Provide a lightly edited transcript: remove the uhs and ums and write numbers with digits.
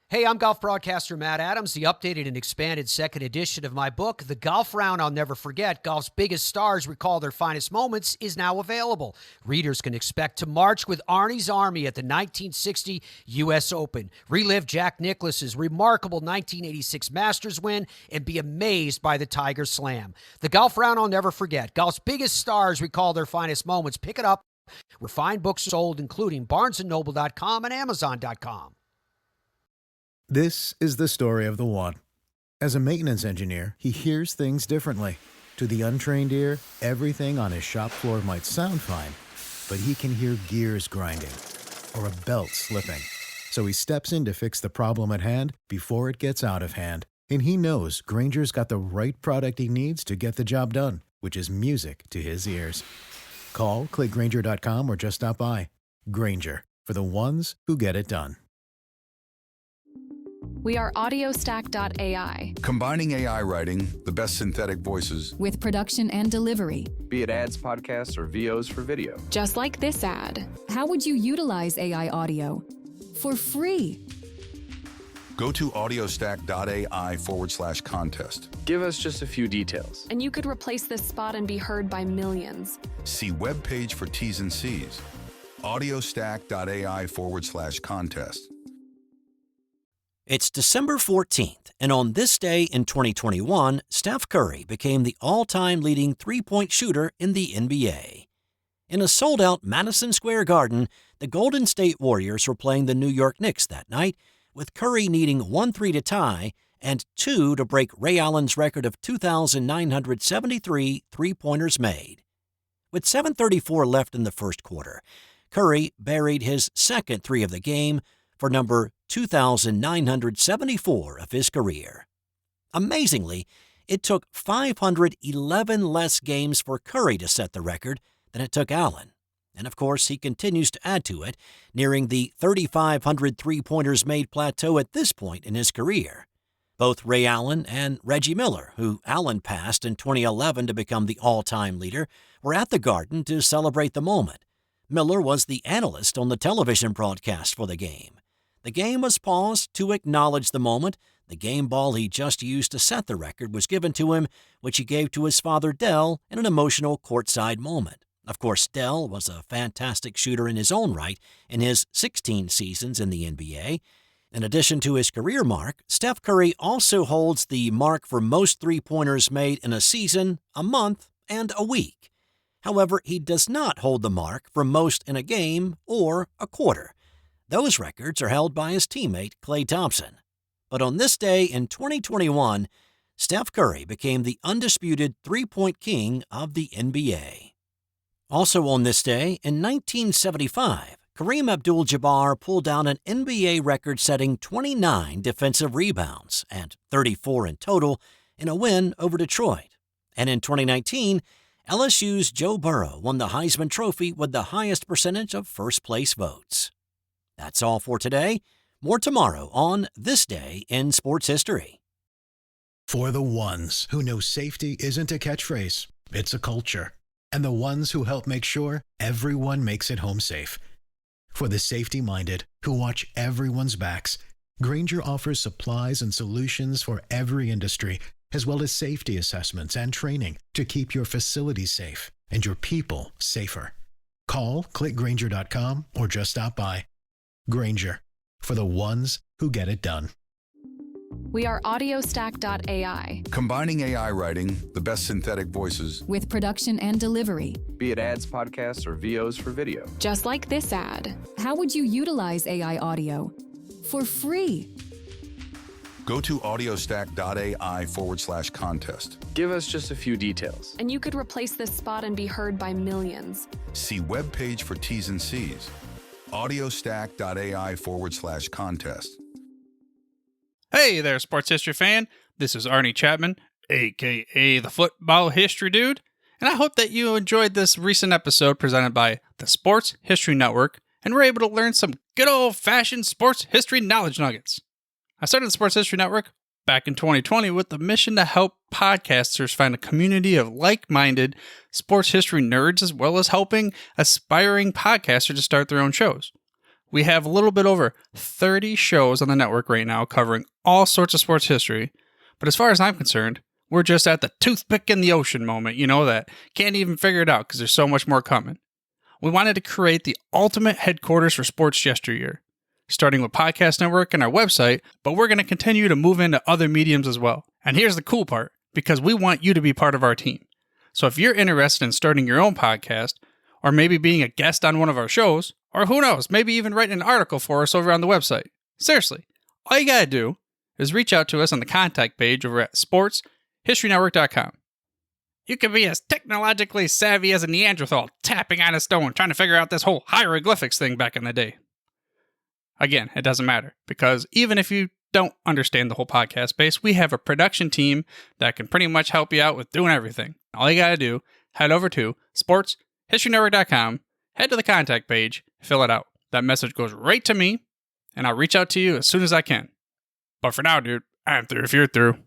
Hey, I'm golf broadcaster Matt Adams. The updated and expanded second edition of my book, The Golf Round I'll Never Forget, Golf's Biggest Stars Recall Their Finest Moments, is now available. Readers can expect to march with Arnie's Army at the 1960 U.S. Open, relive Jack Nicklaus's remarkable 1986 Masters win, and be amazed by the Tiger Slam. The Golf Round I'll Never Forget, Golf's Biggest Stars Recall Their Finest Moments. Pick it up where fine books are sold, including BarnesandNoble.com and Amazon.com. This is the story of the one. As a maintenance engineer, he hears things differently. To the untrained ear, everything on his shop floor might sound fine, but he can hear gears grinding or a belt slipping. So he steps in to fix the problem at hand before it gets out of hand. And he knows Grainger's got the right product he needs to get the job done, which is music to his ears. Call, click Grainger.com, or just stop by. Grainger, for the ones who get it done. We are audiostack.ai. Combining AI writing, the best synthetic voices, with production and delivery. Be it ads, podcasts, or VOs for video. Just like this ad. How would you utilize AI audio? For free. Go to audiostack.ai/contest. Give us just a few details. And you could replace this spot and be heard by millions. See webpage for T's and C's. audiostack.ai/contest. It's December 14th, and on this day in 2021, Steph Curry became the all-time leading three-point shooter in the NBA. In a sold-out Madison Square Garden, the Golden State Warriors were playing the New York Knicks that night, with Curry needing 1-3 to tie and 2 to break Ray Allen's record of 2,973 three-pointers made. With 7:34 left in the first quarter, Curry buried his second three of the game for number 2,974 of his career. Amazingly, it took 511 less games for Curry to set the record than it took Allen. And of course, he continues to add to it, nearing the 3,500 three-pointers made plateau at this point in his career. Both Ray Allen and Reggie Miller, who Allen passed in 2011 to become the all-time leader, were at the Garden to celebrate the moment. Miller was the analyst on the television broadcast for the game. The game was paused to acknowledge the moment. The game ball he just used to set the record was given to him, which he gave to his father Dell in an emotional courtside moment. Of course, Dell was a fantastic shooter in his own right in his 16 seasons in the NBA. In addition to his career mark, Steph Curry also holds the mark for most three-pointers made in a season, a month, and a week. However, he does not hold the mark for most in a game or a quarter. Those records are held by his teammate Klay Thompson. But on this day in 2021, Steph Curry became the undisputed three-point king of the NBA. Also on this day, in 1975, Kareem Abdul-Jabbar pulled down an NBA record-setting 29 defensive rebounds and 34 in total in a win over Detroit. And in 2019, LSU's Joe Burrow won the Heisman Trophy with the highest percentage of first-place votes. That's all for today. More tomorrow on This Day in Sports History. For the ones who know safety isn't a catchphrase, it's a culture. And the ones who help make sure everyone makes it home safe. For the safety-minded who watch everyone's backs, Grainger offers supplies and solutions for every industry, as well as safety assessments and training to keep your facilities safe and your people safer. Call, click Grainger.com, or just stop by. Grainger, for the ones who get it done. We are audiostack.ai. Combining AI writing, the best synthetic voices, with production and delivery. Be it ads, podcasts, or VOs for video. Just like this ad. How would you utilize AI audio? For free. Go to audiostack.ai/contest. Give us just a few details. And you could replace this spot and be heard by millions. See webpage for T's and C's. audiostack.ai/contest. Hey there, sports history fan. This is Arnie Chapman, aka the Football History Dude, and I hope that you enjoyed this recent episode presented by the Sports History Network and were able to learn some good old-fashioned sports history knowledge nuggets. I started the Sports History Network back in 2020 with the mission to help podcasters find a community of like-minded sports history nerds, as well as helping aspiring podcasters to start their own shows. We have a little bit over 30 shows on the network right now covering all sorts of sports history. But as far as I'm concerned, we're just at the toothpick in the ocean moment, that can't even figure it out because there's so much more coming. We wanted to create the ultimate headquarters for sports yesteryear, starting with Podcast Network and our website, but we're going to continue to move into other mediums as well. And here's the cool part, because we want you to be part of our team. So if you're interested in starting your own podcast, or maybe being a guest on one of our shows, or who knows, maybe even writing an article for us over on the website. Seriously, all you got to do is reach out to us on the contact page over at sportshistorynetwork.com. You can be as technologically savvy as a Neanderthal tapping on a stone trying to figure out this whole hieroglyphics thing back in the day. Again, it doesn't matter, because even if you don't understand the whole podcast space, we have a production team that can pretty much help you out with doing everything. All you got to do, head over to sportshistorynetwork.com, head to the contact page, fill it out. That message goes right to me, and I'll reach out to you as soon as I can. But for now, dude, I'm through if you're through.